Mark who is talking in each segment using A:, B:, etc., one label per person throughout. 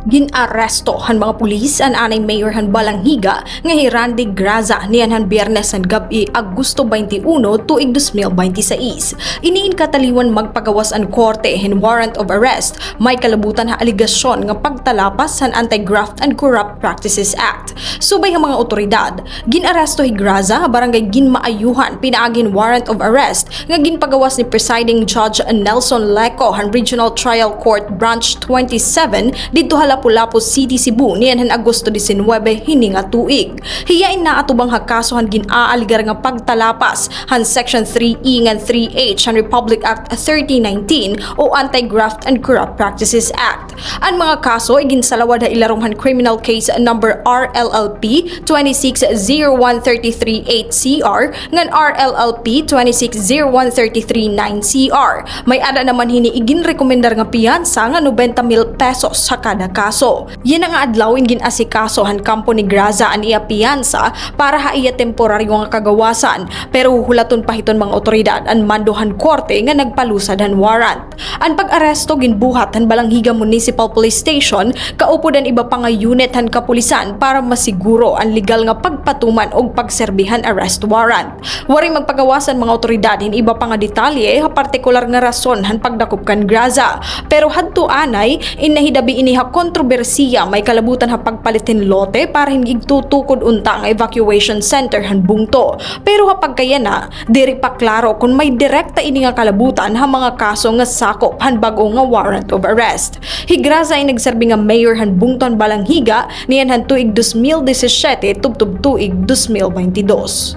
A: Ginaresto han mga pulis ang anay mayor han Balanghiga nga Randy Graza niyan han Biyernes han gabi Agosto 21 tuig 2026. Iniin kataliwan magpagawas ang korte hin warrant of arrest may kalabutan ha aligasyon nga pagtalapas han Anti-Graft and Corrupt Practices Act. Subay ang mga otoridad, ginaresto hi Graza barangay ginmaayuhan pinaagin warrant of arrest nga ginpagawas ni presiding judge Nelson Leco han Regional Trial Court Branch 27 dito Lapu-Lapu City, Cebu niyan han Agosto 19 hininga tuig. Hiyain na atubang hakaso han ginaaligar nga pagtalapas han Section 3E ngan 3H han Republic Act 3019 o Anti-Graft and Corrupt Practices Act. Ang mga kaso ay ginsalawad ha ilarong han criminal case number RLLP 2601338CR ngan RLLP 2601339CR. May ada naman hini iginrekomendar nga piyansa nga 90,000 pesos sa kada kaso. Yan ang adlawin ginasikaso han kampo ni Graza an iya piyansa para ha iya temporaryo nga kagawasan pero hulaton pahiton mga otoridad an mandohan korte nga nagpalusad han warrant. Ang pag-aresto ginbuhat han Balanghiga Municipal Police Station kaupo dan iba pa nga unit han kapulisan para masiguro ang legal nga pagpatuman og pagserbihan arrest warrant. Waring magpagawasan mga otoridad hin iba pa nga detalye ha partikular nga rason han pagdakop kan Graza pero hadto anay inahidabi iniha kontrobersiya may kalabutan ha pagpalitin lote para hindi tutukod unta ang evacuation center han bungto. Pero kapag kaya na, diri pa klaro kung may direkta ini nga kalabutan ha mga kaso nga sakop han bago nga warrant of arrest. Higraza ay nagserbi nga mayor han bungton Balanghiga niyan han tuig 2017 tubtub tuig 2022.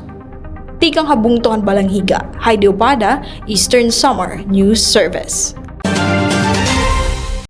A: Tikang habungto han Balanghiga, Heidi Opada, Eastern Summer News Service.